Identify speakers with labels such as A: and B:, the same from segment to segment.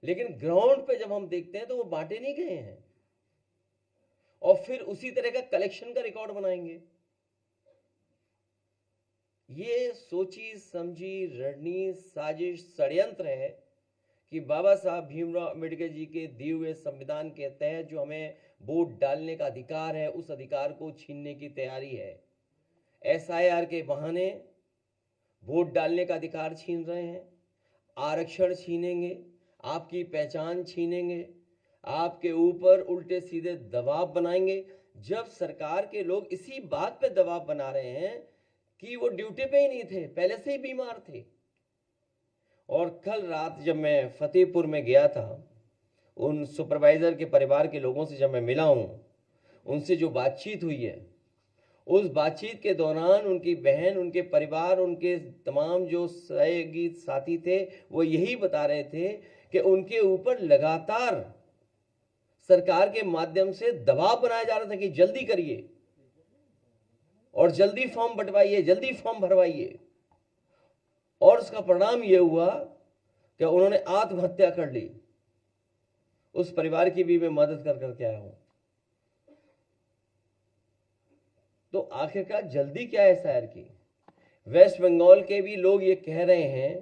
A: लेकिन ग्राउंड पे जब हम देखते हैं तो वो बांटे नहीं गए हैं, और फिर उसी तरह का कलेक्शन का रिकॉर्ड बनाएंगे। ये सोची समझी रणनीति, साजिश, षड्यंत्र है कि बाबा साहब भीमराव अंबेडकर जी के दिए हुए संविधान के तहत जो हमें वोट डालने का अधिकार है, उस अधिकार को छीनने की तैयारी है। एसआईआर के बहाने वोट डालने का अधिकार छीन रहे हैं, आरक्षण छीनेंगे, आपकी पहचान छीनेंगे, आपके ऊपर उल्टे सीधे दबाव बनाएंगे। जब सरकार के लोग इसी बात पे दबाव बना रहे हैं कि वो ड्यूटी पे ही नहीं थे, पहले से ही बीमार थे। और कल रात जब मैं फतेहपुर में गया था, उन सुपरवाइजर के परिवार के लोगों से जब मैं मिला हूं, उनसे जो बातचीत हुई है, उस बातचीत के दौरान उनकी बहन, उनके परिवार, उनके तमाम जो सहयोगी साथी थे, वो यही बता रहे थे कि उनके ऊपर लगातार सरकार के माध्यम से दबाव बनाया जा रहा था कि जल्दी करिए और जल्दी फॉर्म बंटवाइए, जल्दी फॉर्म भरवाइए। और उसका परिणाम यह हुआ कि उन्होंने आत्महत्या कर ली। उस परिवार की भी मैं मदद कर करके आया हूं। तो आखिरकार जल्दी क्या है एसआईआर की? वेस्ट बंगाल के भी लोग ये कह रहे हैं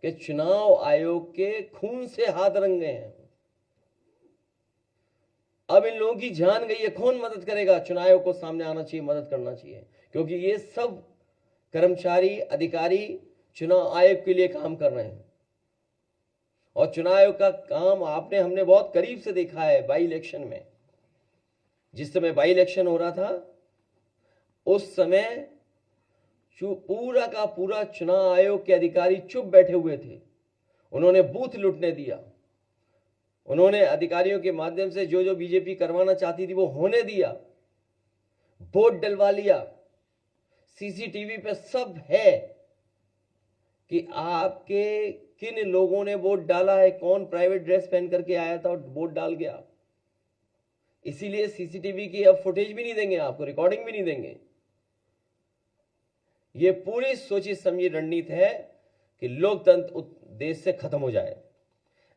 A: कि चुनाव आयोग के खून से हाथ रंगे हैं। अब इन लोगों की जान गई है, कौन मदद करेगा? चुनाव आयोग को सामने आना चाहिए, मदद करना चाहिए, क्योंकि ये सब कर्मचारी, अधिकारी चुनाव आयोग के लिए काम कर रहे हैं। और चुनाव आयोग का काम हमने बहुत करीब से देखा है बाई इलेक्शन में। जिस समय बाई इलेक्शन हो रहा था, उस समय पूरा का पूरा चुनाव आयोग के अधिकारी चुप बैठे हुए थे। उन्होंने बूथ लूटने दिया, उन्होंने अधिकारियों के माध्यम से जो जो बीजेपी करवाना चाहती थी वो होने दिया, वोट डलवा लिया। सीसीटीवी पे सब है कि आपके किन लोगों ने वोट डाला है, कौन प्राइवेट ड्रेस पहन करके आया था और वोट डाल गया। इसीलिए सीसीटीवी की अब फुटेज भी नहीं देंगे आपको, रिकॉर्डिंग भी नहीं देंगे। ये पूरी सोची समझी रणनीति है कि लोकतंत्र देश से खत्म हो जाए।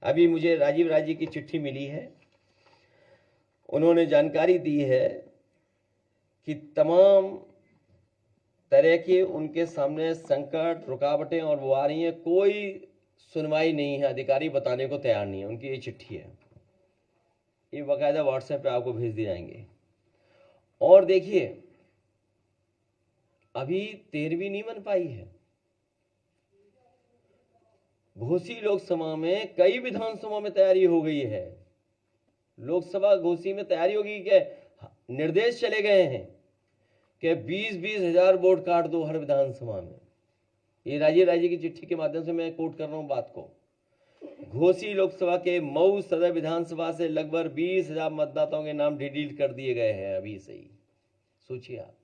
A: अभी मुझे राजीव राय जी की चिट्ठी मिली है, उन्होंने जानकारी दी है कि तमाम तरह के उनके सामने संकट, रुकावटें और वो आ रही हैं, कोई सुनवाई नहीं है, अधिकारी बताने को तैयार नहीं है। उनकी ये चिट्ठी है, ये बाकायदा व्हाट्सएप पे आपको भेज दिए जाएंगे। और देखिए, अभी 13वीं नहीं बन पाई है। घोसी लोकसभा में, कई विधानसभा में तैयारी हो गई है। लोकसभा घोसी में तैयारी होगी कि निर्देश चले गए हैं कि 20-20 हजार वोट काट दो हर विधानसभा में। ये राजीव राय जी की चिट्ठी के माध्यम से मैं कोट कर रहा हूं बात को। घोसी लोकसभा के मऊ सदर विधानसभा से लगभग 20 हजार मतदाताओं के नाम डिलीट कर दिए गए हैं अभी से ही। सोचिए आप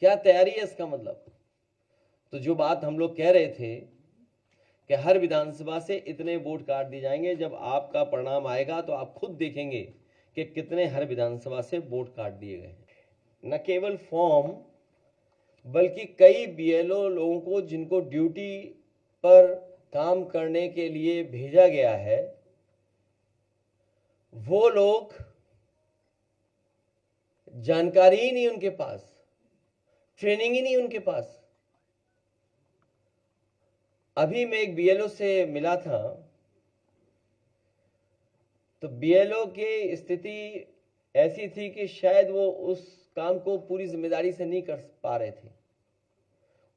A: क्या तैयारी है इसका मतलब। तो जो बात हम लोग कह रहे थे कि हर विधानसभा से इतने वोट काट दिए जाएंगे, जब आपका परिणाम आएगा तो आप खुद देखेंगे कि कितने हर विधानसभा से वोट काट दिए गए। न केवल फॉर्म, बल्कि कई बीएलओ लोगों को जिनको ड्यूटी पर काम करने के लिए भेजा गया है, वो लोग जानकारी ही नहीं उनके पास, ट्रेनिंग ही नहीं उनके पास। अभी मैं एक बीएलओ से मिला था, तो बीएलओ की स्थिति ऐसी थी कि शायद वो उस काम को पूरी जिम्मेदारी से नहीं कर पा रहे थे।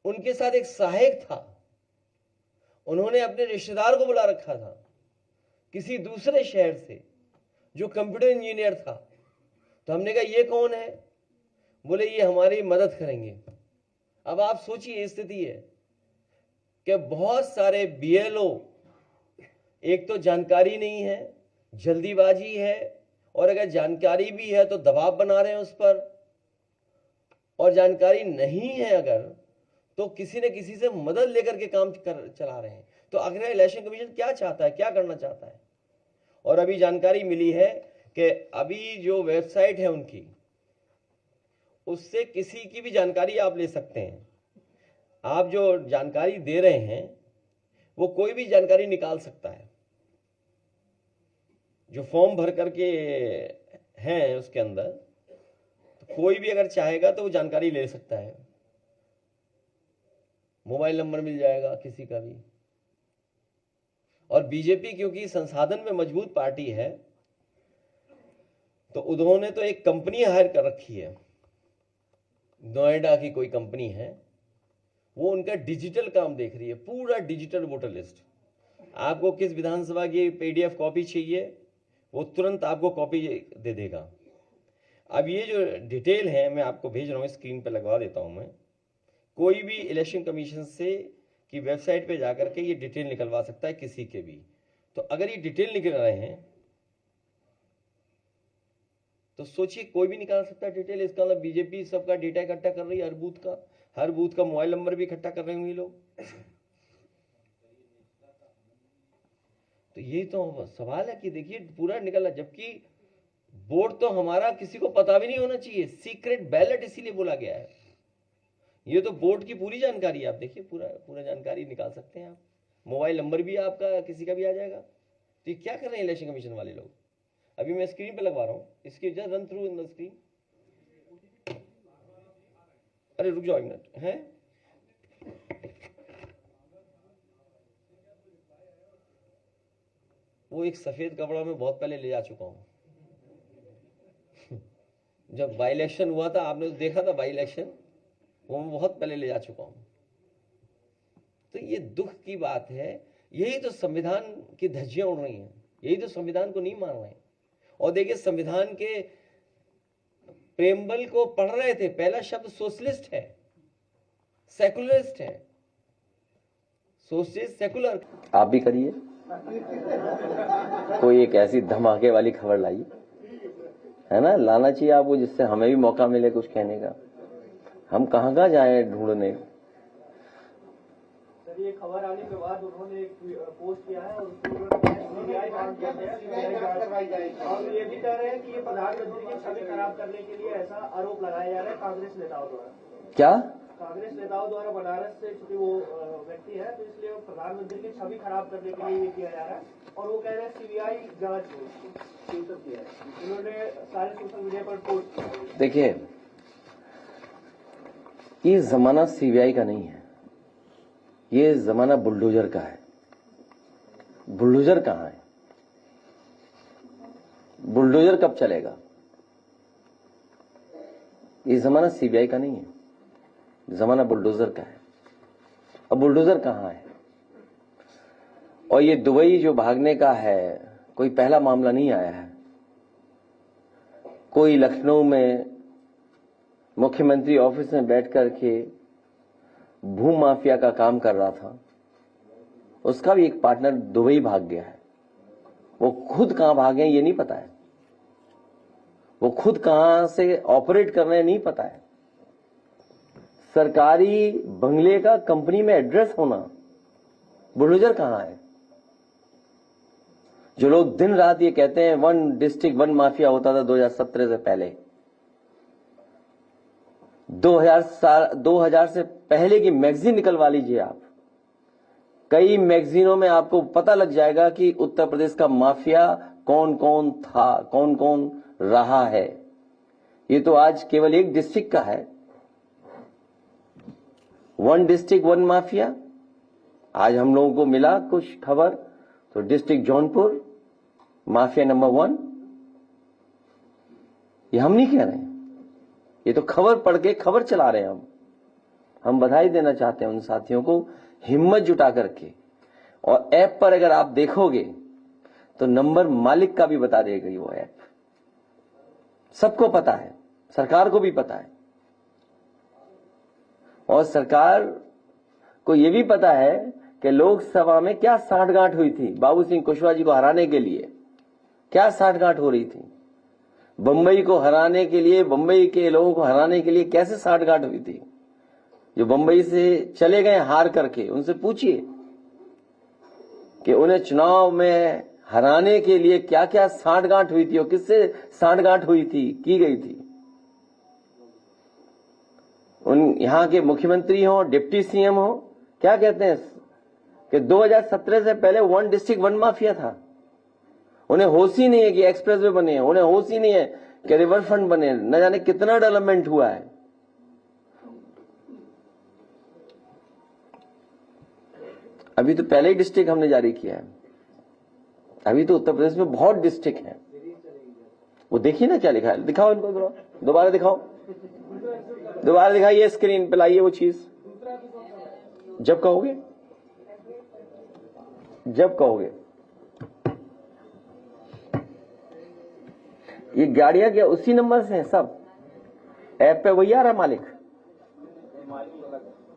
A: उनके साथ एक सहायक था, उन्होंने अपने रिश्तेदार को बुला रखा था किसी दूसरे शहर से, जो कंप्यूटर इंजीनियर था। तो हमने कहा ये कौन है? बोले ये हमारी मदद करेंगे। अब आप सोचिए स्थिति है कि बहुत सारे बीएलओ, एक तो जानकारी नहीं है, जल्दीबाजी है, और अगर जानकारी भी है तो दबाव बना रहे हैं उस पर, और जानकारी नहीं है अगर तो किसी न किसी से मदद लेकर के काम चला रहे हैं। तो आखिर इलेक्शन कमीशन क्या चाहता है, क्या करना चाहता है? और अभी जानकारी मिली है कि अभी जो वेबसाइट है उनकी, उससे किसी की भी जानकारी आप ले सकते हैं। आप जो जानकारी दे रहे हैं वो कोई भी जानकारी निकाल सकता है। जो फॉर्म भर करके हैं उसके अंदर, तो कोई भी अगर चाहेगा तो वो जानकारी ले सकता है। मोबाइल नंबर मिल जाएगा किसी का भी। और बीजेपी क्योंकि संसाधन में मजबूत पार्टी है, तो उन्होंने तो एक कंपनी हायर कर रखी है, नोएडा की कोई कंपनी है, वो उनका डिजिटल काम देख रही है, पूरा डिजिटल वोटर लिस्ट। आपको किस विधानसभा की पीडीएफ कॉपी चाहिए, वो तुरंत आपको कॉपी दे देगा। अब ये जो डिटेल है मैं आपको भेज रहा हूँ, स्क्रीन पे लगवा देता हूँ मैं। कोई भी इलेक्शन कमीशन से की वेबसाइट पे जाकर के ये डिटेल निकलवा सकता है किसी के भी। तो अगर ये डिटेल निकल रहे हैं तो सोचिए कोई भी निकाल सकता है डिटेल। इसका मतलब बीजेपी सबका डेटा इकट्ठा कर रही है, हर बूथ का मोबाइल नंबर भी इकट्ठा कर रहे होंगे लोग। तो यही तो सवाल है कि देखिए पूरा निकला, जबकि वोट तो हमारा किसी को पता भी नहीं होना चाहिए, सीक्रेट बैलेट इसीलिए बोला गया है। ये तो बोर्ड की पूरी जानकारी आप देखिए, पूरा जानकारी निकाल सकते हैं आप। मोबाइल नंबर भी आपका किसी का भी आ जाएगा। तो ये क्या कर रहे हैं इलेक्शन कमीशन वाले लोग। अभी मैं स्क्रीन पे लगवा रहा हूँ, इसकी just run through in the screen. अरे रुक जाओ एक मिनट है। वो एक सफेद कपड़ा में बहुत पहले ले जा चुका हूं। जब बाई इलेक्शन हुआ था, आपने तो देखा था बाई इलेक्शन, वो मैं बहुत पहले ले जा चुका हूं। तो ये दुख की बात है। यही तो संविधान की धज्जियां उड़ रही हैं, यही तो संविधान को नहीं मान रहे हैं। और देखिए संविधान के प्रेमबल को पढ़ रहे थे, पहला शब्द सोशलिस्ट है, सेकुलरिस्ट है। Socialist secular.
B: आप भी करिए, कोई एक ऐसी धमाके वाली खबर लाइए, है ना, लाना चाहिए आपको, जिससे हमें भी मौका मिले कुछ कहने का। हम कहाँ जाएं ढूंढने।
C: सर ये खबर आने के बाद उन्होंने एक पोस्ट किया है और सीबीआई जांच और ये भी कह रहे हैं कि ये प्रधानमंत्री की छवि खराब करने के लिए ऐसा आरोप लगाया जा रहा है कांग्रेस नेताओं द्वारा।
B: क्या
C: कांग्रेस नेताओं द्वारा बनारस से चूंकि वो व्यक्ति है, तो इसलिए वो प्रधानमंत्री की छवि खराब करने के लिए ये किया जा रहा है। और वो कह रहे हैं सीबीआई जांच किया है। उन्होंने सारे सोशल मीडिया पर पोस्ट।
B: देखिए, ये जमाना सीबीआई का नहीं है, ये जमाना बुलडोजर का है। बुलडोजर कहां है? बुलडोजर कब चलेगा? ये जमाना सीबीआई का नहीं है, जमाना बुलडोजर का है। अब बुलडोजर कहां है? और ये दुबई जो भागने का है, कोई पहला मामला नहीं आया है। कोई लखनऊ में मुख्यमंत्री ऑफिस में बैठ करके भू माफिया का काम कर रहा था, उसका भी एक पार्टनर दुबई भाग गया है। वो खुद कहां भागे ये नहीं पता है, वो खुद कहां से ऑपरेट कर रहे हैं नहीं पता है। सरकारी बंगले का कंपनी में एड्रेस होना, बुलडोजर कहां है? जो लोग दिन रात ये कहते हैं 1 डिस्ट्रिक्ट 1 माफिया होता था 2017 से पहले, 2000 से पहले की मैगजीन निकलवा लीजिए आप। कई मैगजीनों में आपको पता लग जाएगा कि उत्तर प्रदेश का माफिया कौन कौन था, कौन कौन रहा है। ये तो आज केवल एक डिस्ट्रिक्ट का है, 1 डिस्ट्रिक्ट 1 माफिया। आज हम लोगों को मिला कुछ खबर, तो डिस्ट्रिक्ट जौनपुर माफिया नंबर 1। ये हम नहीं कह रहे हैं, ये तो खबर पढ़ के खबर चला रहे हैं हम बधाई देना चाहते हैं उन साथियों को, हिम्मत जुटा करके। और ऐप पर अगर आप देखोगे तो नंबर मालिक का भी बता देगी वो ऐप। सबको पता है, सरकार को भी पता है, और सरकार को यह भी पता है कि लोकसभा में क्या साठगांठ हुई थी। बाबू सिंह कुशवाहा जी को हराने के लिए क्या साठगांठ हो रही थी, बंबई को हराने के लिए, बंबई के लोगों को हराने के लिए कैसे साठगांठ हुई थी। जो बंबई से चले गए हार करके, उनसे पूछिए कि उन्हें चुनाव में हराने के लिए क्या क्या साठगांठ हुई थी और किससे साठगांठ हुई थी, की गई थी। उन यहां के मुख्यमंत्री हो, डिप्टी सीएम हो, क्या कहते हैं कि 2017 से पहले 1 डिस्ट्रिक्ट 1 माफिया था, उन्हें होश ही नहीं है कि एक्सप्रेस वे बने हैं, उन्हें होश ही नहीं है कि रिवर फ्रंट बने, न जाने कितना डेवलपमेंट हुआ है। अभी तो पहले ही डिस्ट्रिक्ट हमने जारी किया है, अभी तो उत्तर प्रदेश में बहुत डिस्ट्रिक्ट है। वो देखिए ना क्या लिखा है, दिखाओ इनको, दोबारा दिखाओ, दोबारा दिखाइए, स्क्रीन पे लाइए वो चीज। जब कहोगे, जब कहोगे। ये गाड़ियां क्या उसी नंबर से हैं सब? ऐप पे वही आ रहा है मालिक?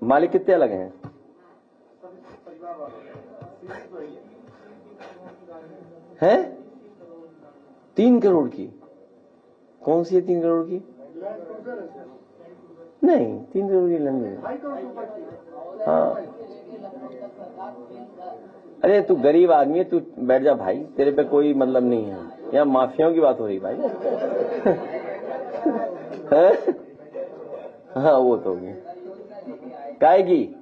B: मालिक कितने अलग हैं? हैं 3 करोड़ की? कौन सी है 3 करोड़ की? नहीं, 3 करोड़ की लंबी। हाँ, अरे तू गरीब आदमी है, तू बैठ जा भाई, तेरे पे कोई मतलब नहीं है। यहाँ माफियाओं की बात हो रही भाई। हाँ वो तो होगी, काय की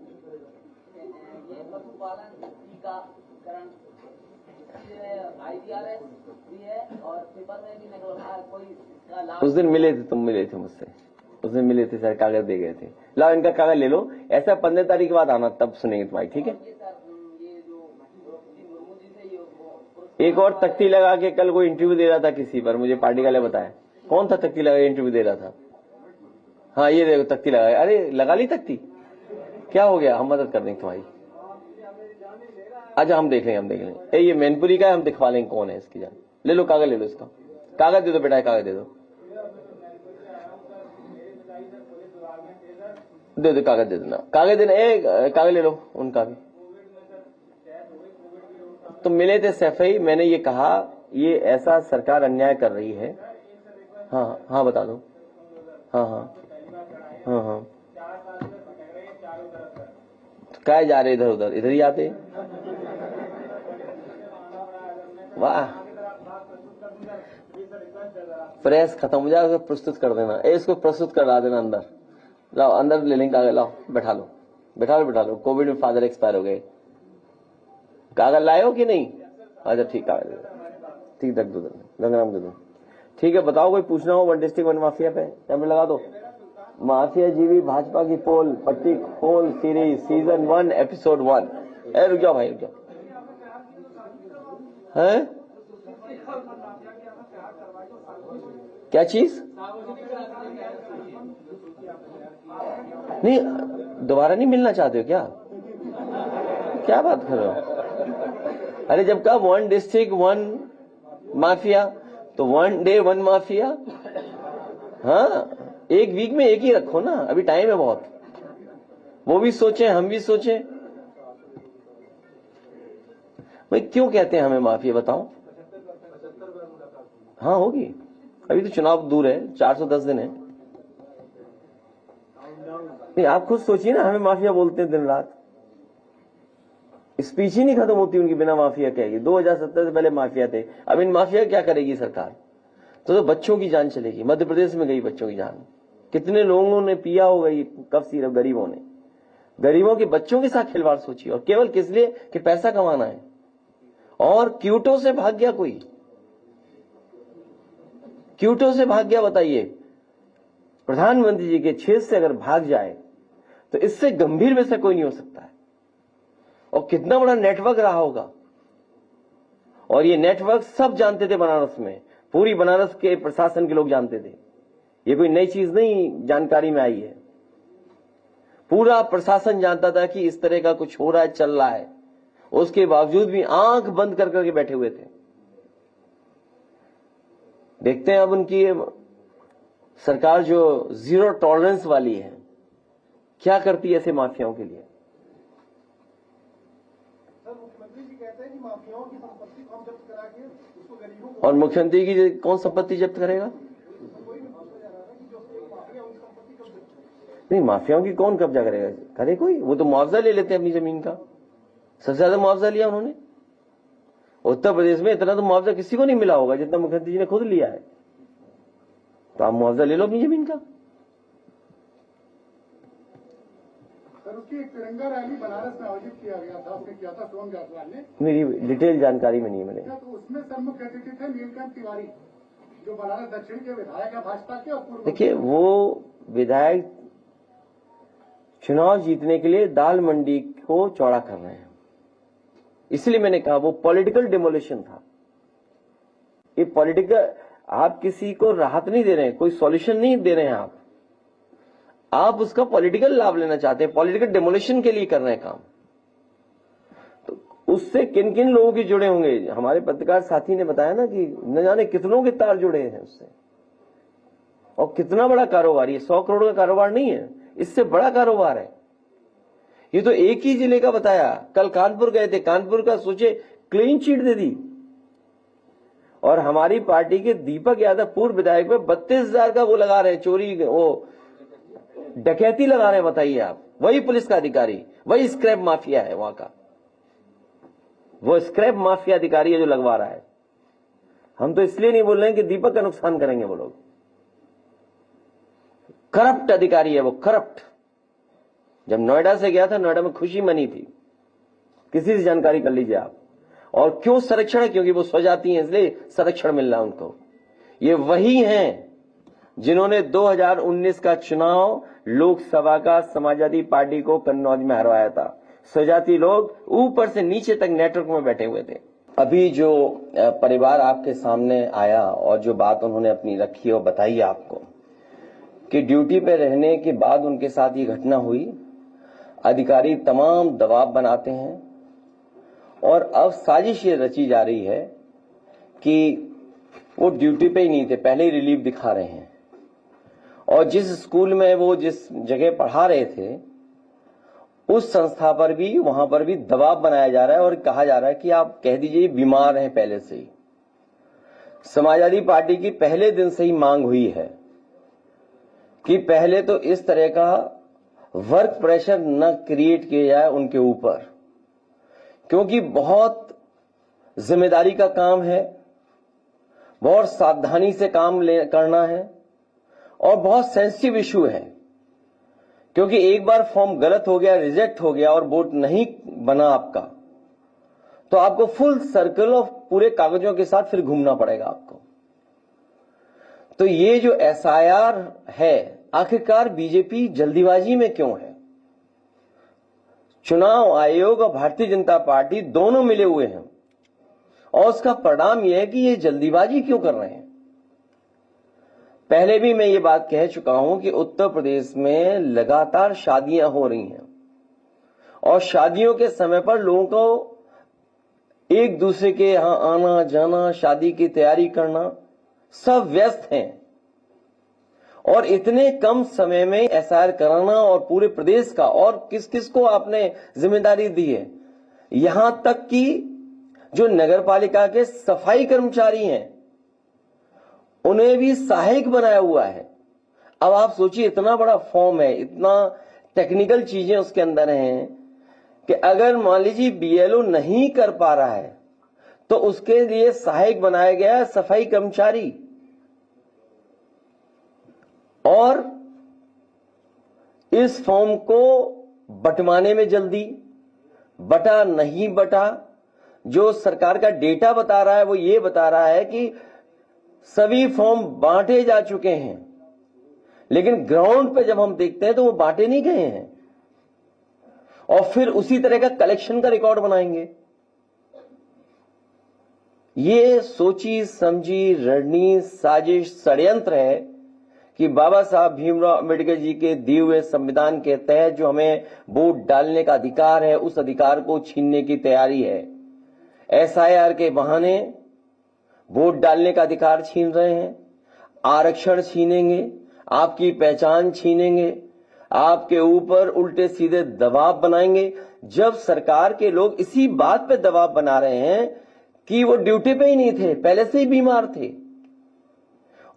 B: उस दिन मिले थे, तुम मिले थे मुझसे उस दिन, मिले थे सर, कागज दे गए थे। लाओ इनका कागज ले लो, ऐसा 15 तारीख के बाद आना, तब सुनेंगे तुम्हारी, ठीक है? एक और तख्ती लगा के कल कोई इंटरव्यू दे रहा था किसी पर, मुझे पार्टी वाले बताया। कौन था तख्ती लगा इंटरव्यू दे रहा था? हाँ ये देखो तख्ती लगा, अरे लगा ली तख्ती, क्या हो गया? हम मदद कर देंगे तुम्हारी। अच्छा हम देख लेंगे, ये मैनपुरी का है, हम दिखवा लेंगे कौन है इसकी जान। ले लो कागज, ले लो इसका कागज, दे दो बेटा, कागज दे दो, दे दो कागज, दे देना कागज, देना कागज ले लो उनका भी। तो मिले थे सैफई, मैंने ये कहा ये ऐसा सरकार अन्याय कर रही है। हाँ हाँ बता दो, हाँ हाँ हाँ हाँ, तो क्या जा रहे इधर उधर, इधर ही आते। वाह, प्रेस खत्म हो जाएगा, प्रस्तुत कर देना, इसको प्रस्तुत करा देना अंदर। लाओ अंदर ले लेंगे कागज, लाओ बैठा लो बैठा लो बैठा लो। कोविड में फादर एक्सपायर हो गए, कागज लाए हो कि नहीं? अच्छा ठीक, कागज ठीक, रख दो गंगाराम दे दो, ठीक है। बताओ कोई पूछना हो 1 डिस्ट्रिक्ट 1 माफिया पे, यहाँ पे लगा दो। माफिया जीवी भाजपा की पोल पट्टी पोल सीरीज सीजन 1 एपिसोड 1। रुक जाओ भाई, रुक जाओ। है क्या चीज? नहीं दोबारा नहीं मिलना चाहते हो क्या? क्या बात कर रहे हो? अरे जब कहा 1 डिस्ट्रिक्ट 1 माफिया, तो 1 डे 1 माफिया। हाँ, एक वीक में एक ही रखो ना, अभी टाइम है बहुत। वो भी सोचें, हम भी सोचें भाई, क्यों कहते हैं हमें माफिया, बताओ? हाँ होगी, अभी तो चुनाव दूर है, 410 दिन है। नहीं आप खुद सोचिए ना, हमें माफिया बोलते हैं दिन रात, स्पीच ही नहीं खत्म होती उनकी बिना माफिया कहेगी। 2017 से पहले माफिया थे, अब इन माफिया क्या करेगी सरकार? तो बच्चों की जान चलेगी। मध्य प्रदेश में गई बच्चों की जान, कितने लोगों ने पिया होगा ये कफ सिरप, गरीबों ने, गरीबों के बच्चों के साथ खिलवाड़ सोचिए, और केवल किस लिए कि पैसा कमाना है। और क्यूटो से भाग गया कोई, क्यूटो से भाग गया, बताइए। प्रधानमंत्री जी के क्षेत्र से अगर भाग जाए तो इससे गंभीर विषय कोई नहीं हो सकता है। और कितना बड़ा नेटवर्क रहा होगा, और ये नेटवर्क सब जानते थे बनारस में, पूरी बनारस के प्रशासन के लोग जानते थे, ये कोई नई चीज नहीं जानकारी में आई है। पूरा प्रशासन जानता था कि इस तरह का कुछ हो रहा है, चल रहा है, उसके बावजूद भी आंख बंद कर करके बैठे हुए थे। देखते हैं अब उनकी सरकार जो 0 टॉलरेंस वाली है, क्या करती है ऐसे माफियाओं के लिए।
C: मुख्यमंत्री जी कहते हैं कि माफियाओं की संपत्ति को हम जब्त करा के उसको गरीबों को,
B: और मुख्यमंत्री की कौन संपत्ति जब्त करेगा? नहीं, माफियाओं की कौन कब्जा करेगा? करे कोई, वो तो मुआवजा ले लेते हैं अपनी जमीन का। सबसे ज्यादा मुआवजा लिया उन्होंने उत्तर प्रदेश में, इतना तो मुआवजा किसी को नहीं मिला होगा जितना मुख्यमंत्री जी ने खुद लिया है। तो आप मुआवजा ले लो अपनी जमीन का।
D: सर उसकी एक तिरंगा रैली बनारस में आयोजित किया गया था, उसने किया था सोम जायसवाल ने।
B: मेरी डिटेल जानकारी में नहीं मिले।
D: तो उसमें सर मुख्य अतिथि थे नीलकंठ तिवारी, जो बनारस दक्षिण के विधायक है भाजपा के और पूर्व।
B: देखिए, वो विधायक चुनाव जीतने के लिए दाल मंडी को चौड़ा कर रहे हैं, इसलिए मैंने कहा वो पॉलिटिकल डिमोलिशन था। ये पॉलिटिकल, आप किसी को राहत नहीं दे रहे हैं, कोई सॉल्यूशन नहीं दे रहे हैं, आप उसका पॉलिटिकल लाभ लेना चाहते हैं, पॉलिटिकल डिमोलिशन के लिए कर रहे हैं काम। तो उससे किन किन लोगों के जुड़े होंगे, हमारे पत्रकार साथी ने बताया ना कि न जाने कितनों के तार जुड़े हैं उससे, और कितना बड़ा कारोबार। ये 100 करोड़ का कारोबार नहीं है, इससे बड़ा कारोबार है। ये तो एक ही जिले का बताया। कल कानपुर गए थे, कानपुर का सोचे क्लीन चिट दे दी, और हमारी पार्टी के दीपक यादव पूर्व विधायक पे 32,000 का वो लगा रहे, चोरी, वो डकैती लगा रहे हैं। बताइए आप, वही पुलिस का अधिकारी, वही स्क्रैप माफिया है वहां का, वो स्क्रैप माफिया अधिकारी है जो लगवा रहा है। हम तो इसलिए नहीं बोल रहे हैं कि दीपक का नुकसान करेंगे वो लोग। करप्ट अधिकारी है वो, करप्ट। जब नोएडा से गया था, नोएडा में खुशी मनी थी, किसी से जानकारी कर लीजिए आप। और क्यों संरक्षण है? क्योंकि वो स्वजाति हैं, इसलिए संरक्षण मिल रहा है उनको। ये वही हैं जिन्होंने 2019 का चुनाव लोकसभा का समाजवादी पार्टी को कन्नौज में हरवाया था। स्वजाति लोग ऊपर से नीचे तक नेटवर्क में बैठे हुए थे। अभी जो परिवार आपके सामने आया और जो बात उन्होंने अपनी रखी और बताई आपको कि ड्यूटी पे रहने के बाद उनके साथ ये घटना हुई, अधिकारी तमाम दबाव बनाते हैं और अब साजिश ये रची जा रही है कि वो ड्यूटी पे ही नहीं थे, पहले ही रिलीफ दिखा रहे हैं। और जिस स्कूल में वो जिस जगह पढ़ा रहे थे उस संस्था पर भी, वहां पर भी दबाव बनाया जा रहा है और कहा जा रहा है कि आप कह दीजिए बीमार हैं पहले से ही। समाजवादी पार्टी की पहले दिन से ही मांग हुई है कि पहले तो इस तरह का वर्क प्रेशर न क्रिएट किया जाए उनके ऊपर, क्योंकि बहुत जिम्मेदारी का काम है, बहुत सावधानी से काम करना है और बहुत सेंसिटिव इशू है। क्योंकि एक बार फॉर्म गलत हो गया, रिजेक्ट हो गया और वोट नहीं बना आपका, तो आपको फुल सर्कल ऑफ पूरे कागजों के साथ फिर घूमना पड़ेगा आपको। तो ये जो एसआईआर है, आखिरकार बीजेपी जल्दीबाजी में क्यों है? चुनाव आयोग और भारतीय जनता पार्टी दोनों मिले हुए हैं और उसका परिणाम यह है कि ये जल्दीबाजी क्यों कर रहे हैं। पहले भी मैं ये बात कह चुका हूं कि उत्तर प्रदेश में लगातार शादियां हो रही हैं और शादियों के समय पर लोगों को एक दूसरे के यहां आना जाना, शादी की तैयारी करना, सब व्यस्त हैं। और इतने कम समय में एसआईआर कराना और पूरे प्रदेश का, और किस किस को आपने जिम्मेदारी दी है, यहां तक कि जो नगर पालिका के सफाई कर्मचारी हैं उन्हें भी सहायक बनाया हुआ है। अब आप सोचिए, इतना बड़ा फॉर्म है, इतना टेक्निकल चीजें उसके अंदर हैं कि अगर मान लीजिए बीएलओ नहीं कर पा रहा है तो उसके लिए सहायक बनाया गया है सफाई कर्मचारी। और इस फॉर्म को बंटवाने में जल्दी, बटा नहीं बटा। जो सरकार का डेटा बता रहा है वो ये बता रहा है कि सभी फॉर्म बांटे जा चुके हैं, लेकिन ग्राउंड पे जब हम देखते हैं तो वो बांटे नहीं गए हैं। और फिर उसी तरह का कलेक्शन का रिकॉर्ड बनाएंगे। ये सोची समझी रणनीति, साजिश, षड्यंत्र है कि बाबा साहब भीमराव अंबेडकर जी के दिए हुए संविधान के तहत जो हमें वोट डालने का अधिकार है, उस अधिकार को छीनने की तैयारी है। एसआईआर के बहाने वोट डालने का अधिकार छीन रहे हैं, आरक्षण छीनेंगे, आपकी पहचान छीनेंगे, आपके ऊपर उल्टे सीधे दबाव बनाएंगे। जब सरकार के लोग इसी बात पे दबाव बना रहे हैं कि वो ड्यूटी पे ही नहीं थे, पहले से ही बीमार थे।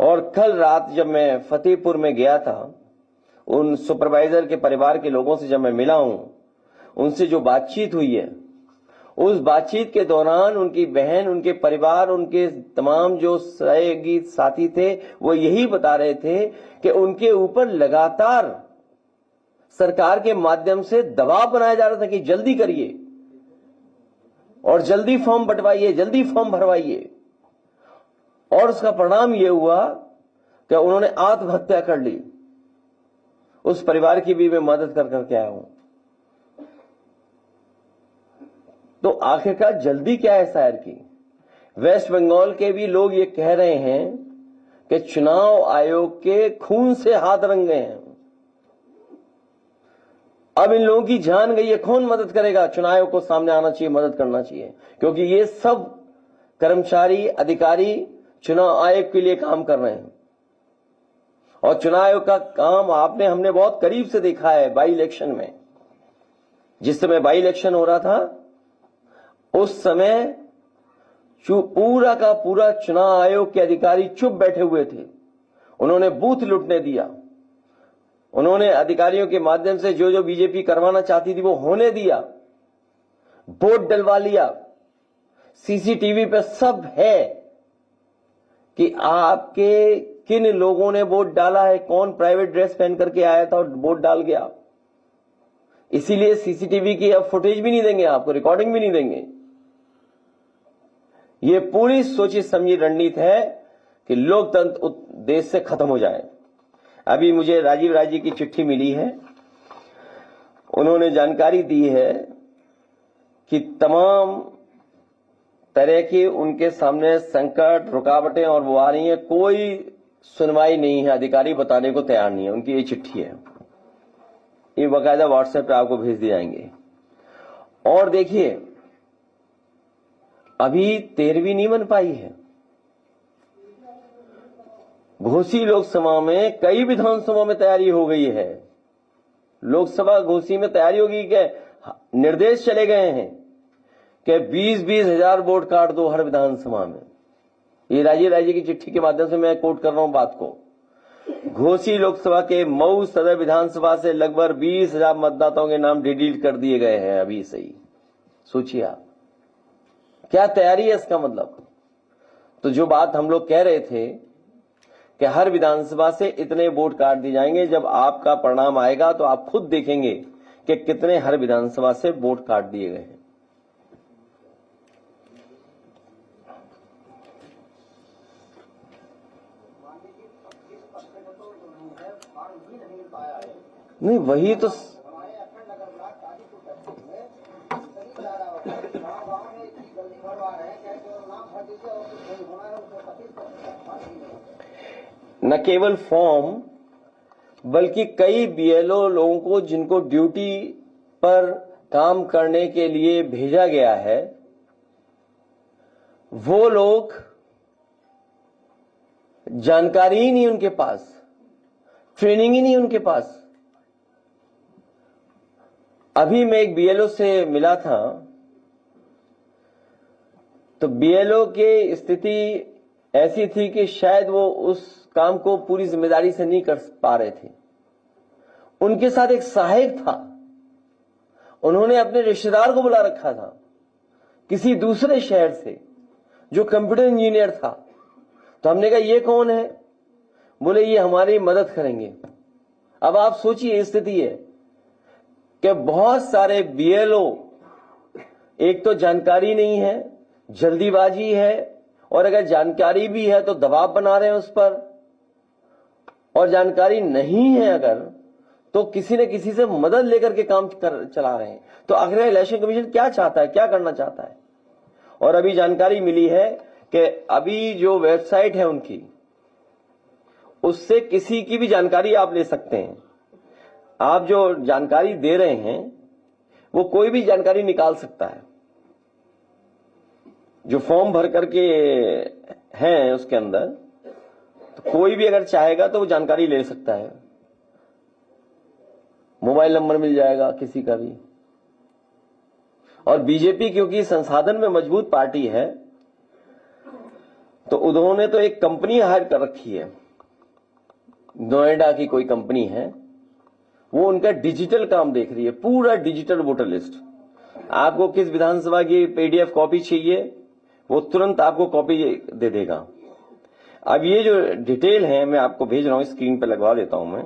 B: और कल रात जब मैं फतेहपुर में गया था, उन सुपरवाइजर के परिवार के लोगों से जब मैं मिला हूं, उनसे जो बातचीत हुई है, उस बातचीत के दौरान उनकी बहन, उनके परिवार, उनके तमाम जो सहयोगी साथी थे, वो यही बता रहे थे कि उनके ऊपर लगातार सरकार के माध्यम से दबाव बनाया जा रहा था कि जल्दी करिए और जल्दी फॉर्म बंटवाइए, जल्दी फॉर्म भरवाइए, और उसका परिणाम यह हुआ कि उन्होंने आत्महत्या कर ली। उस परिवार की भी मैं मदद कर करके आया हूं। तो आखिरकार जल्दी क्या है शायर की? वेस्ट बंगाल के भी लोग ये कह रहे हैं कि चुनाव आयोग के खून से हाथ रंगे हैं। अब इन लोगों की जान गई है, कौन मदद करेगा? चुनाव आयोग को सामने आना चाहिए, मदद करना चाहिए, क्योंकि ये सब कर्मचारी अधिकारी चुनाव आयोग के लिए काम कर रहे हैं। और चुनाव आयोग का काम हमने बहुत करीब से देखा है बाई इलेक्शन में। जिस समय बाई इलेक्शन हो रहा था उस समय पूरा का पूरा चुनाव आयोग के अधिकारी चुप बैठे हुए थे। उन्होंने बूथ लूटने दिया, उन्होंने अधिकारियों के माध्यम से जो जो बीजेपी करवाना चाहती थी वो होने दिया, वोट डलवा लिया। सीसीटीवी पे सब है कि आपके किन लोगों ने वोट डाला है, कौन प्राइवेट ड्रेस पहन करके आया था और वोट डाल गया। इसीलिए सीसीटीवी की अब फुटेज भी नहीं देंगे आपको, रिकॉर्डिंग भी नहीं देंगे। ये पूरी सोची समझी रणनीति है कि लोकतंत्र देश से खत्म हो जाए। अभी मुझे राजीव राय जी की चिट्ठी मिली है, उन्होंने जानकारी दी है कि तमाम तरह की उनके सामने संकट, रुकावटें और वो आ रही हैं, कोई सुनवाई नहीं है, अधिकारी बताने को तैयार नहीं है। उनकी ये चिट्ठी है, ये बाकायदा व्हाट्सएप पे आपको भेज दिए जाएंगे। और देखिए अभी 13वीं नहीं बन पाई है। घोसी लोकसभा में कई विधानसभा में तैयारी हो गई है। लोकसभा घोसी में तैयारी होगी कि निर्देश चले गए हैं कि 20-20 हजार वोट काट दो हर विधानसभा में। ये राजीव राय जी की चिट्ठी के माध्यम से मैं कोट कर रहा हूं बात को। घोसी लोकसभा के मऊ सदर विधानसभा से लगभग 20,000 मतदाताओं के नाम डिलीट कर दिए गए हैं अभी से ही। सोचिए आप क्या तैयारी है इसका मतलब। तो जो बात हम लोग कह रहे थे कि हर विधानसभा से इतने वोट काट दिए जाएंगे, जब आपका परिणाम आएगा तो आप खुद देखेंगे कि कितने हर विधानसभा से वोट काट दिए गए हैं। नहीं वही तो न केवल फॉर्म बल्कि कई बीएलओ लोगों को जिनको ड्यूटी पर काम करने के लिए भेजा गया है, वो लोग जानकारी ही नहीं उनके पास, ट्रेनिंग ही नहीं उनके पास। अभी मैं एक बीएलओ से मिला था तो बीएलओ की स्थिति ऐसी थी कि शायद वो उस काम को पूरी जिम्मेदारी से नहीं कर पा रहे थे। उनके साथ एक सहायक था, उन्होंने अपने रिश्तेदार को बुला रखा था किसी दूसरे शहर से जो कंप्यूटर इंजीनियर था। तो हमने कहा ये कौन है? बोले ये हमारी मदद करेंगे। अब आप सोचिए स्थिति है कि बहुत सारे बीएलओ, एक तो जानकारी नहीं है, जल्दीबाजी है, और अगर जानकारी भी है तो दबाव बना रहे हैं उस पर, और जानकारी नहीं है अगर तो किसी न किसी से मदद लेकर के काम चला रहे हैं। तो आखिर इलेक्शन कमीशन क्या चाहता है, क्या करना चाहता है? और अभी जानकारी मिली है कि अभी जो वेबसाइट है उनकी, उससे किसी की भी जानकारी आप ले सकते हैं। आप जो जानकारी दे रहे हैं वो कोई भी जानकारी निकाल सकता है। जो फॉर्म भर करके हैं उसके अंदर, तो कोई भी अगर चाहेगा तो वो जानकारी ले सकता है। मोबाइल नंबर मिल जाएगा किसी का भी। और बीजेपी क्योंकि संसाधन में मजबूत पार्टी है तो उन्होंने तो एक कंपनी हायर कर रखी है, नोएडा की कोई कंपनी है, वो उनका डिजिटल काम देख रही है, पूरा डिजिटल वोटर लिस्ट। आपको किस विधानसभा की पीडीएफ कॉपी चाहिए वो तुरंत आपको कॉपी दे देगा। अब ये जो डिटेल है मैं आपको भेज रहा हूं, स्क्रीन पे लगवा देता हूं मैं।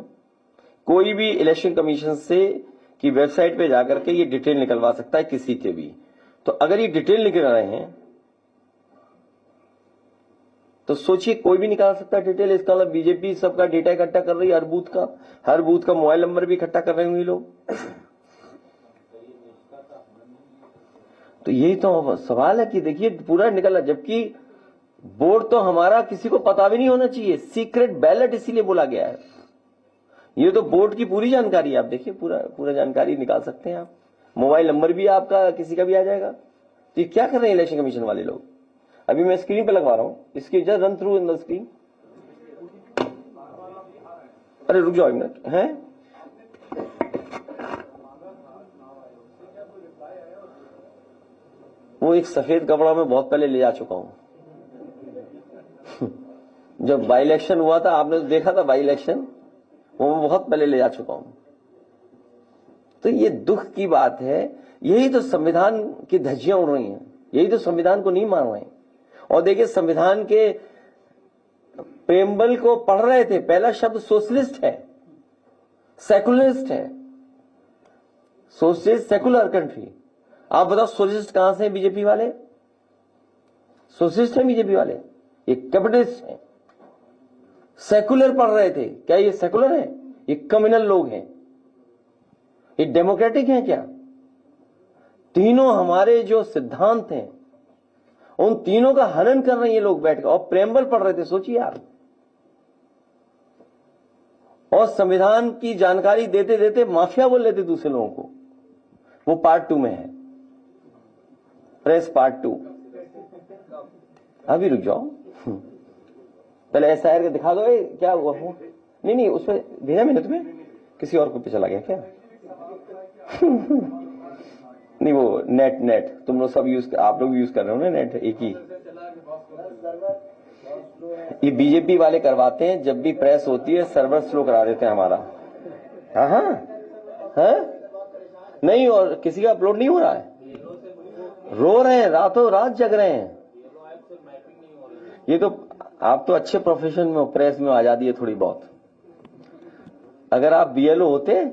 B: कोई भी इलेक्शन कमीशन से की वेबसाइट पे जाकर के ये डिटेल निकलवा सकता है किसी के भी। तो अगर ये डिटेल निकल रहे हैं तो सोचिए कोई भी निकाल सकता है डिटेल। इसका मतलब बीजेपी सबका डेटा इकट्ठा कर रही है, हर बूथ का मोबाइल नंबर भी इकट्ठा कर रहे होंगे लोग। तो यही तो सवाल है कि देखिए पूरा निकला, जबकि बोर्ड तो हमारा किसी को पता भी नहीं होना चाहिए, सीक्रेट बैलेट इसीलिए बोला गया है। ये तो बोर्ड की पूरी जानकारी है, आप देखिए पूरा जानकारी निकाल सकते हैं आप, मोबाइल नंबर भी आपका किसी का भी आ जाएगा। तो ये क्या कर रहे हैं इलेक्शन कमीशन वाले लोग? अभी मैं स्क्रीन पे लगवा रहा हूं, इसकी just run through in the screen. अरे रुक जाओ एक मिनट, है वो एक सफेद कपड़ा में बहुत पहले ले जा चुका हूं। जब बाई इलेक्शन हुआ था, आपने देखा था बाई इलेक्शन, वो मैं बहुत पहले ले जा चुका हूं। तो ये दुख की बात है, यही तो संविधान की धज्जियां उड़ रही हैं, यही तो संविधान को नहीं मान रहे हैं। और देखिए संविधान के प्रेम्बल को पढ़ रहे थे, पहला शब्द सोशलिस्ट है, सेकुलरिस्ट है, सोशलिस्ट सेकुलर कंट्री। आप बताओ सोशलिस्ट कहां से हैं बीजेपी वाले? सोशलिस्ट हैं बीजेपी वाले, ये कैपिटलिस्ट हैं। सेकुलर पढ़ रहे थे, क्या ये सेकुलर है? ये कम्युनल लोग हैं, ये डेमोक्रेटिक हैं क्या? तीनों हमारे जो सिद्धांत हैं उन तीनों का हनन कर रहे हैं ये लोग बैठकर, और प्रेम्बल पढ़ रहे थे, सोचिए आप। और संविधान की जानकारी देते देते माफिया बोल लेते दूसरे लोगों को। वो पार्ट 2 में है, प्रेस पार्ट 2। अभी रुक जाओ, पहले SIR का दिखा दो। क्या हुआ? नहीं उसमें भेजा मैंने तुम्हें, किसी और को पे चला गया क्या? नहीं वो नेट तुम लोग सब आप लोग यूज कर रहे हो ना नेट, एक ही। ये बीजेपी वाले करवाते हैं, जब भी प्रेस होती है सर्वर स्लो करा देते हैं हमारा। हाँ नहीं, और किसी का अपलोड नहीं हो रहा है, रो रहे हैं, रातों रात जग रहे हैं। ये तो आप तो अच्छे प्रोफेशन में हो, प्रेस में आजादी है थोड़ी बहुत। अगर आप BLO होते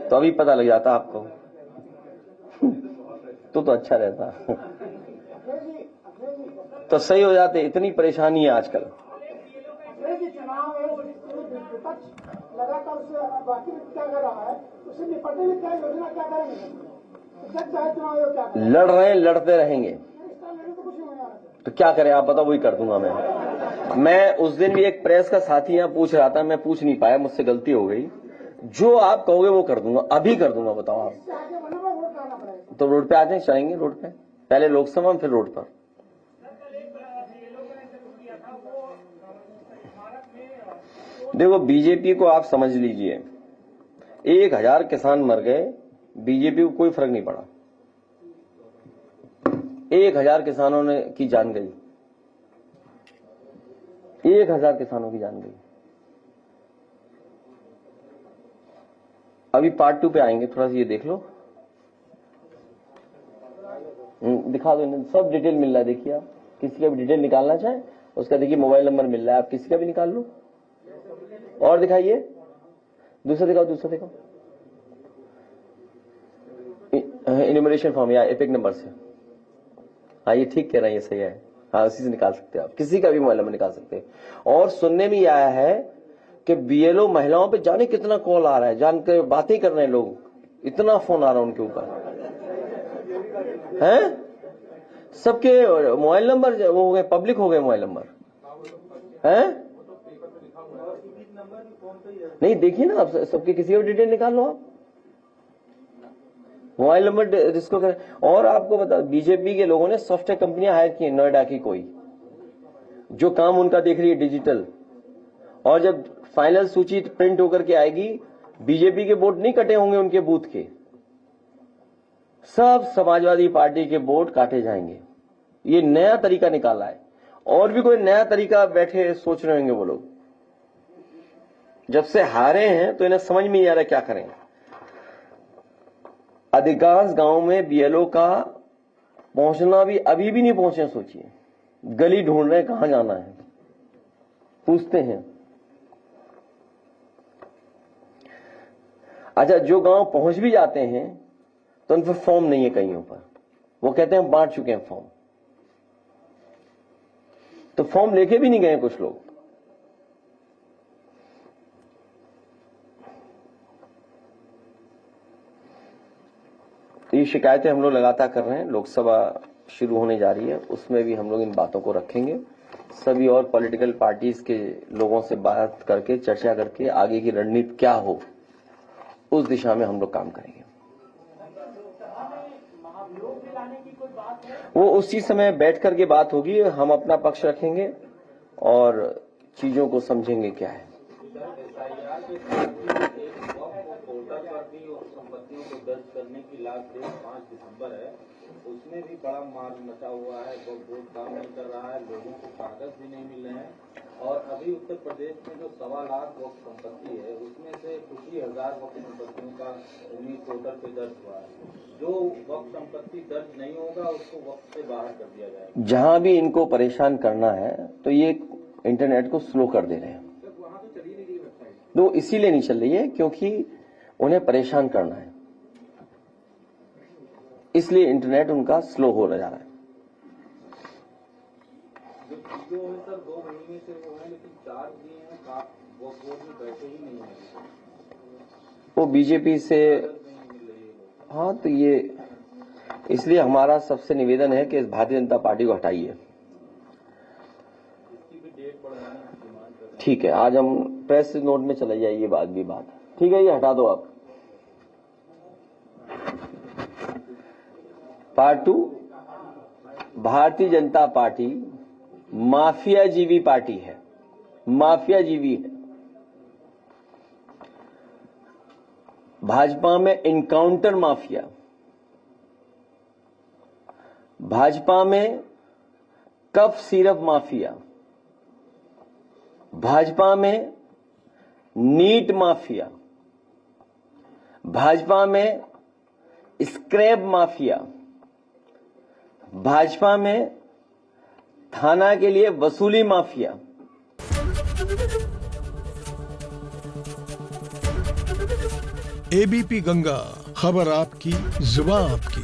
B: तो अभी पता लग जाता आपको, तो अच्छा रहता। तो सही हो जाते, इतनी परेशानी है आजकल।
D: लगातार बाकी क्या कर रहा है, उससे निपटने में क्या योजना, क्या करेंगे?
B: लड़ रहे हैं, लड़ते रहेंगे, तो क्या करें आप बताओ? वही कर दूंगा मैं उस दिन भी एक प्रेस का साथी यहाँ पूछ रहा था, मैं पूछ नहीं पाया, मुझसे गलती हो गई। जो आप कहोगे वो कर दूंगा, अभी कर दूंगा, बताओ आप। तो रोड पे आते हैं, चलेंगे रोड पे, पहले लोकसभा में फिर रोड पर। देखो बीजेपी को आप समझ लीजिए, 1000 किसान मर गए, बीजेपी को कोई फर्क नहीं पड़ा। 1000 किसानों ने की जान गई, 1000 किसानों की जान गई। अभी पार्ट 2 पे आएंगे, थोड़ा सा ये देख लो, दिखा दो, सब डिटेल मिल रहा है। देखिए आप किसी का भी डिटेल निकालना चाहे उसका देखिए मोबाइल नंबर मिल रहा है, आप किसी का भी निकाल लो। और दिखाइए, दूसरा दिखाओ, इन्यूमरेशन फॉर्म या एपिक नंबर से। हाँ ये ठीक कह रहे हैं, ये सही है। हाँ उसी से निकाल सकते हैं आप, किसी का भी मोबाइल नंबर निकाल सकते हैं। और सुनने में आया है कि BLO महिलाओं पे जाने कितना कॉल आ रहा है, जानकर बातें कर रहे हैं लोग, इतना फोन आ रहा है उनके ऊपर हैं। सबके मोबाइल नंबर वो हो गए, पब्लिक हो गए मोबाइल नंबर हैं। नहीं देखिए ना आप, सबके किसी का डिटेल निकाल लो आप, मोबाइल नंबर जिसको करें। और आपको बता, बीजेपी के लोगों ने सॉफ्टवेयर कंपनियां हायर की, नोएडा की कोई, जो काम उनका देख रही है डिजिटल। और जब फाइनल सूची प्रिंट होकर के आएगी, बीजेपी के वोट नहीं कटे होंगे उनके बूथ के, सब समाजवादी पार्टी के वोट काटे जाएंगे। ये नया तरीका निकाला है, और भी कोई नया तरीका बैठे सोच रहे होंगे वो लोग। जब से हारे हैं तो इन्हें समझ में नहीं आ रहा क्या करें। अधिकांश गांव में BLO का पहुंचना भी अभी भी नहीं पहुंचे, सोचिए, गली ढूंढ रहे हैं कहां जाना है, पूछते हैं। अच्छा, जो गांव पहुंच भी जाते हैं तो उन पर फॉर्म नहीं है कईयों पर, वो कहते हैं बांट चुके हैं फॉर्म, तो फॉर्म लेके भी नहीं गए कुछ लोग। ये शिकायतें हम लोग लगातार कर रहे हैं। लोकसभा शुरू होने जा रही है, उसमें भी हम लोग इन बातों को रखेंगे। सभी और पॉलिटिकल पार्टीज के लोगों से बात करके, चर्चा करके आगे की रणनीति क्या हो, उस दिशा में हम लोग काम करेंगे। वो उसी समय बैठ करके बात होगी, हम अपना पक्ष रखेंगे और चीजों को समझेंगे क्या है।
E: संपत्तियों को दर्ज करने की लास्ट डेट 5 दिसंबर है, उसमें भी बड़ा मार मचा हुआ है। बोर्ड काम नहीं कर रहा है, लोगों को कागज भी नहीं मिल रहे हैं। और अभी उत्तर प्रदेश में जो 1.25 लाख वक्फ संपत्ति है, उसमें से कुछ ही हजार वक्फ संपत्तियों का उन्हीं पोर्टल पे दर्ज हुआ है। जो वक्फ संपत्ति दर्ज नहीं होगा उसको वक्फ से बाहर कर दिया जाएगा।
B: जहां भी इनको परेशान करना है तो ये इंटरनेट को स्लो कर दे रहे हैं।
E: वहां तो चली नहीं रही वेबसाइट,
B: तो इसीलिए नहीं चल रही है क्योंकि उन्हें परेशान करना है, इसलिए इंटरनेट उनका स्लो हो जा रहा है।
E: जो है सर 2 महीने से वो है, लेकिन चार्ज दिए हैं, वो बोर्ड में पैसे ही नहीं है,
B: वो बीजेपी से।
E: नहीं मिल रही है।
B: हाँ, तो ये इसलिए हमारा सबसे निवेदन है कि इस भारतीय जनता पार्टी को हटाइए।
E: इसकी भी डेट बढ़ाने की डिमांड कर रहे हैं।
B: ठीक है, आज हम प्रेस नोट में चले जाइए, बात भी बात। ठीक है, ये हटा दो आप। Part 2, Bharatiya Janata party माफियाजीवी party है, माफियाजीवी है। भाजपा में इनकाउंटर माफिया, भाजपा में कफ सिरप माफिया, भाजपा में नीट माफिया, भाजपा में स्क्रैप माफिया, भाजपा में थाना के लिए वसूली माफिया।
F: एबीपी गंगा, खबर आपकी, जुबान आपकी।